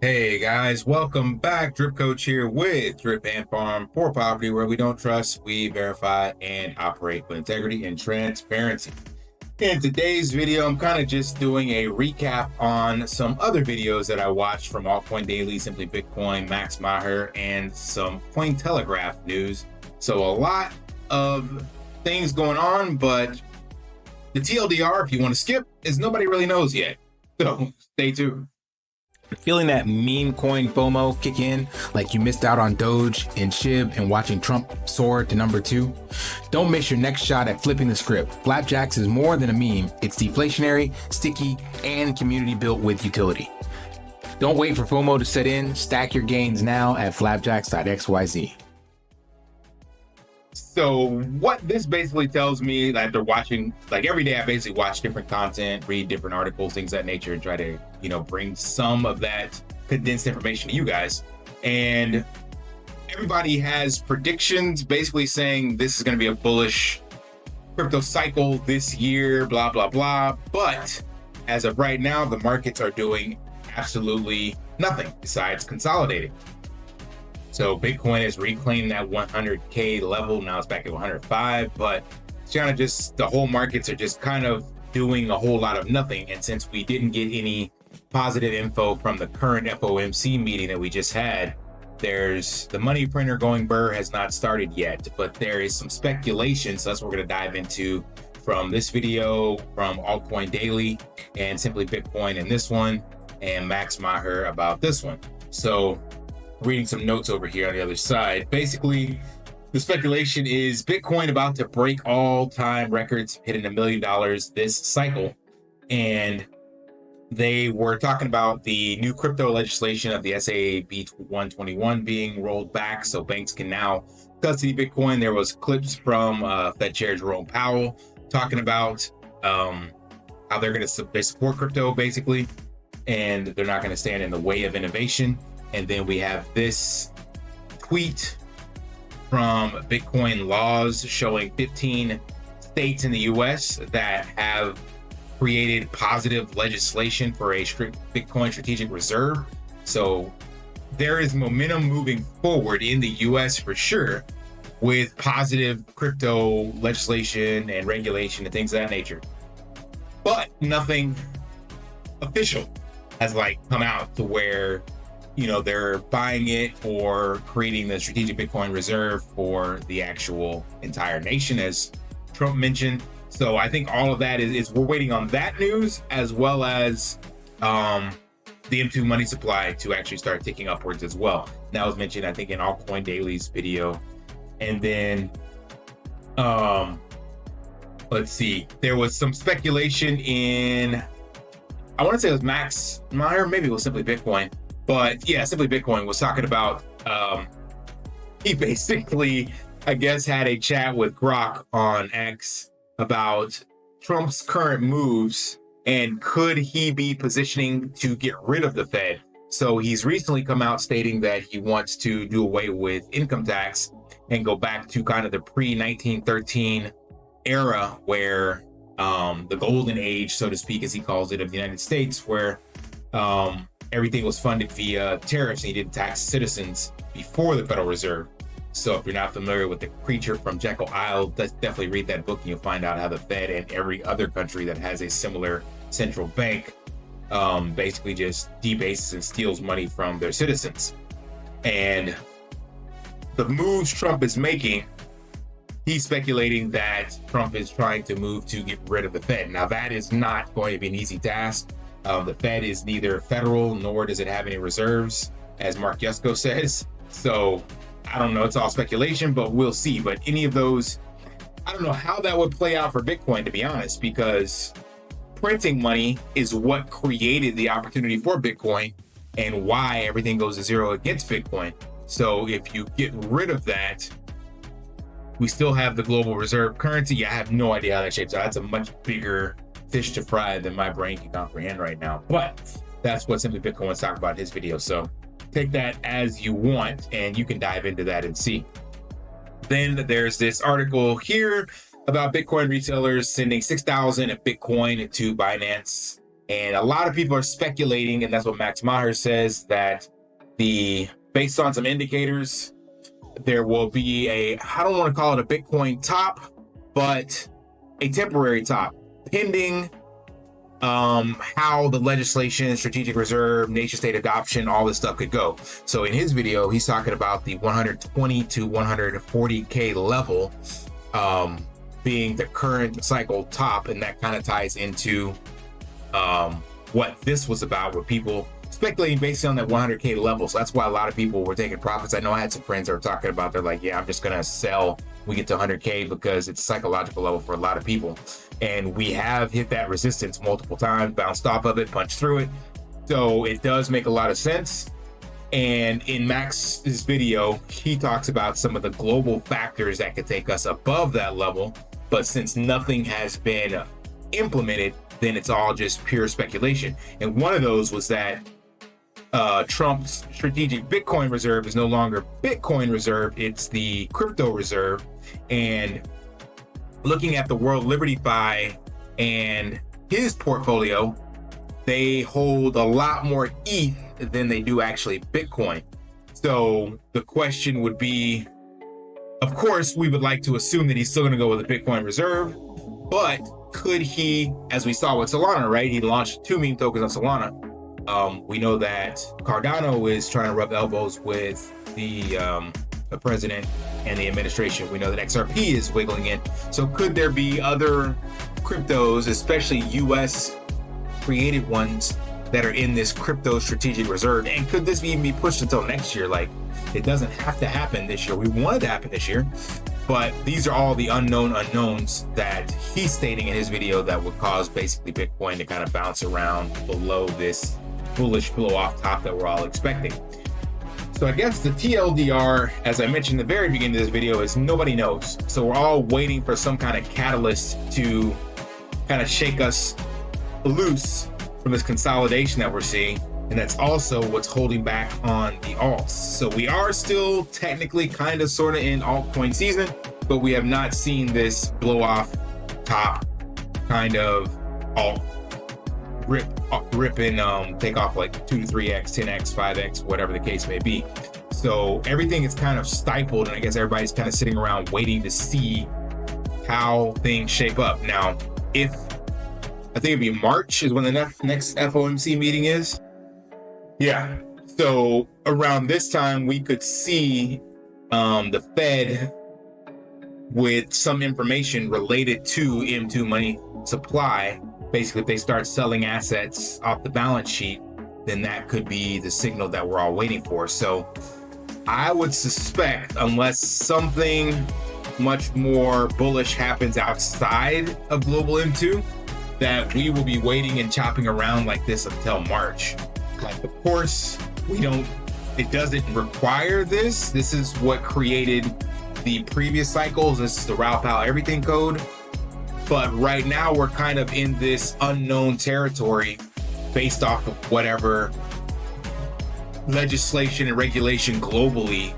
Hey guys, welcome back. Drip Coach here with Drip and Farm for Property, where we don't trust, we verify, and operate with integrity and transparency. In today's video, I'm kind of just doing a recap on some other videos that I watched from Altcoin Daily, Simply Bitcoin, Max Maher, and some Cointelegraph news. So a lot of things going on, but the TLDR, if you want to skip, is nobody really knows yet. So stay tuned. Feeling that meme coin FOMO kick in, like you missed out on Doge and SHIB and watching Trump soar to number 2? Don't miss your next shot at flipping the script. Flapjacks is more than a meme. It's deflationary, sticky, and community built with utility. Don't wait for FOMO to set in. Stack your gains now at flapjacks.xyz. So what this basically tells me, after watching, like every day I basically watch different content, read different articles, things of that nature, and try to, bring some of that condensed information to you guys. And everybody has predictions basically saying this is going to be a bullish crypto cycle this year, blah, blah, blah. But as of right now, the markets are doing absolutely nothing besides consolidating. So Bitcoin has reclaimed that 100K level. Now it's back at 105, but it's kind of just the whole markets are just kind of doing a whole lot of nothing. And since we didn't get any positive info from the current FOMC meeting that we just had, there's the money printer going burr has not started yet, but there is some speculation. So that's what we're going to dive into from this video, from Altcoin Daily and Simply Bitcoin in this one, and Max Maher about this one. So reading some notes over here on the other side. Basically, the speculation is Bitcoin about to break all-time records, hitting $1 million this cycle. And they were talking about the new crypto legislation of the SAB 121 being rolled back, so banks can now custody Bitcoin. There was clips from Fed Chair Jerome Powell talking about how they're going to support crypto, basically, and they're not going to stand in the way of innovation. And then we have this tweet from Bitcoin Laws showing 15 states in the US that have created positive legislation for a strict Bitcoin strategic reserve. So there is momentum moving forward in the US for sure with positive crypto legislation and regulation and things of that nature. But nothing official has come out to where they're buying it or creating the strategic Bitcoin reserve for the actual entire nation, as Trump mentioned. So I think all of that is we're waiting on that news, as well as the M2 money supply to actually start ticking upwards as well. That was mentioned, I think, in Altcoin Daily's video. And then, let's see, there was some speculation in, I want to say it was Max Maher, maybe it was Simply Bitcoin. But yeah, Simply Bitcoin was talking about, he basically, I guess, had a chat with Grok on X about Trump's current moves and could he be positioning to get rid of the Fed. So he's recently come out stating that he wants to do away with income tax and go back to kind of the pre-1913 era where the golden age, so to speak, as he calls it, of the United States, where everything was funded via tariffs and he didn't tax citizens before the Federal Reserve. So if you're not familiar with the creature from Jekyll Isle, definitely read that book and you'll find out how the Fed and every other country that has a similar central bank basically just debases and steals money from their citizens. And the moves Trump is making, he's speculating that Trump is trying to move to get rid of the Fed. Now that is not going to be an easy task. The Fed is neither federal nor does it have any reserves, as Mark Yusko says. So I don't know, it's all speculation, but we'll see. But any of those, I don't know how that would play out for Bitcoin, to be honest, because printing money is what created the opportunity for Bitcoin and why everything goes to zero against Bitcoin. So if you get rid of that, we still have the global reserve currency. I have no idea how that shapes out. That's a much bigger fish to fry than my brain can comprehend right now. But that's what Simply Bitcoin was talking about in his video. So take that as you want, and you can dive into that and see. Then there's this article here about Bitcoin retailers sending 6,000 Bitcoin to Binance And a lot of people are speculating, and that's what Max Maher says, that based on some indicators, there will be I don't want to call it a Bitcoin top, but a temporary top, pending how the legislation, strategic reserve, nation state adoption, all this stuff could go. So in his video, he's talking about the 120 to 140K level being the current cycle top, and that kind of ties into what this was about, with people speculating based on that 100K level. So that's why a lot of people were taking profits. I know I had some friends that were talking about, they're like, yeah, I'm just gonna sell we get to 100K because it's a psychological level for a lot of people. And we have hit that resistance multiple times, bounced off of it, punched through it. So it does make a lot of sense. And in Max's video, he talks about some of the global factors that could take us above that level. But since nothing has been implemented, then it's all just pure speculation. And one of those was that Trump's strategic Bitcoin reserve is no longer Bitcoin reserve, it's the crypto reserve. And looking at the World Liberty Fi and his portfolio, they hold a lot more ETH than they do actually Bitcoin. So the question would be, of course, we would like to assume that he's still going to go with a Bitcoin reserve, but could he, as we saw with Solana, right? He launched 2 meme tokens on Solana. We know that Cardano is trying to rub elbows with the president and the administration. We know that XRP is wiggling in. So could there be other cryptos, especially US created ones, that are in this crypto strategic reserve? And could this even be pushed until next year? Like, it doesn't have to happen this year. We want it to happen this year, but these are all the unknown unknowns that he's stating in his video that would cause basically Bitcoin to kind of bounce around below this bullish blow off top that we're all expecting. So I guess the TLDR, as I mentioned in the very beginning of this video, is nobody knows. So we're all waiting for some kind of catalyst to kind of shake us loose from this consolidation that we're seeing. And that's also what's holding back on the alts. So we are still technically kind of sort of in altcoin season, but we have not seen this blow off top kind of alt rip and take off like 2 to 3x, 10x, 5x, whatever the case may be. So everything is kind of stifled, and I guess everybody's kind of sitting around waiting to see how things shape up. Now, I think it'd be March is when the next FOMC meeting is. Yeah. So around this time, we could see the Fed with some information related to M2 money supply. Basically, if they start selling assets off the balance sheet, then that could be the signal that we're all waiting for. So I would suspect, unless something much more bullish happens outside of global M2, that we will be waiting and chopping around like this until March. Like, of course, it doesn't require this. This is what created the previous cycles. This is the Raoul Pal everything code. But right now we're kind of in this unknown territory based off of whatever legislation and regulation globally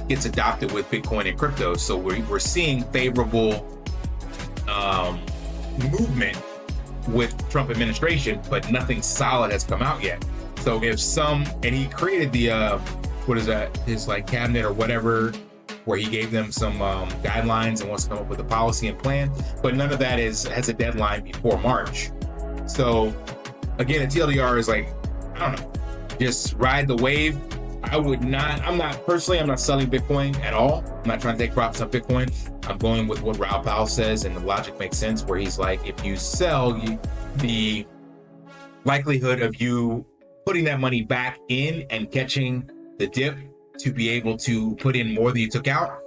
gets adopted with Bitcoin and crypto. So we're seeing favorable movement with Trump administration, but nothing solid has come out yet. So and he created the his like cabinet or whatever, where he gave them some guidelines and wants to come up with a policy and plan, but none of that has a deadline before March. So again, a TLDR is like, I don't know, just ride the wave. I'm not selling Bitcoin at all. I'm not trying to take profits on Bitcoin. I'm going with what Raoul Pal says, and the logic makes sense, where he's like, if you sell, the likelihood of you putting that money back in and catching the dip to be able to put in more than you took out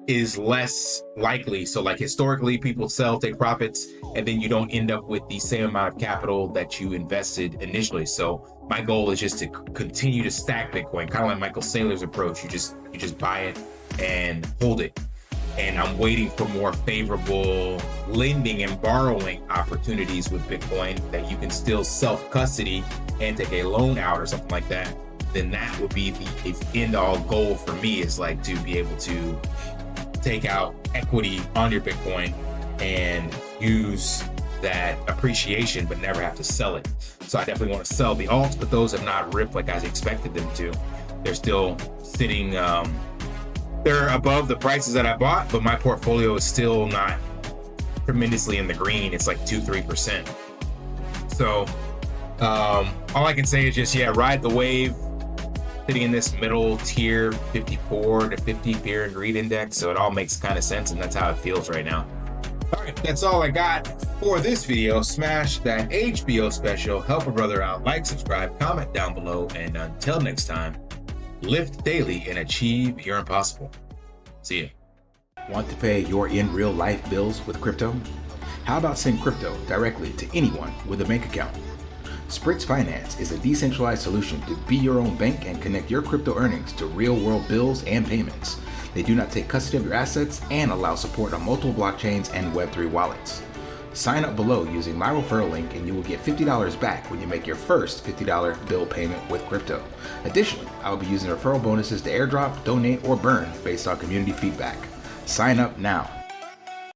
is less likely. So like historically, people sell, take profits, and then you don't end up with the same amount of capital that you invested initially. So my goal is just to continue to stack Bitcoin, kind of like Michael Saylor's approach. You just buy it and hold it. And I'm waiting for more favorable lending and borrowing opportunities with Bitcoin that you can still self-custody and take a loan out or something like that. Then that would be the end-all goal for me, is like to be able to take out equity on your Bitcoin and use that appreciation but never have to sell it. So I definitely want to sell the alts, but those have not ripped like I expected them to. They're still sitting, they're above the prices that I bought, but my portfolio is still not tremendously in the green. It's like 2-3%. So all I can say is just, yeah, ride the wave, sitting in this middle tier 54 to 50 fear and greed index. So it all makes kind of sense, and that's how it feels right now. All right, that's all I got for this video. Smash that HBO special, help a brother out, like, subscribe, comment down below, and until next time, lift daily and achieve your impossible. See ya. Want to pay your in real life bills with crypto? How about send crypto directly to anyone with a bank account? Spritz Finance is a decentralized solution to be your own bank and connect your crypto earnings to real world bills and payments. They do not take custody of your assets and allow support on multiple blockchains and Web3 wallets. Sign up below using my referral link and you will get $50 back when you make your first $50 bill payment with crypto. Additionally, I will be using referral bonuses to airdrop, donate, or burn based on community feedback. Sign up now.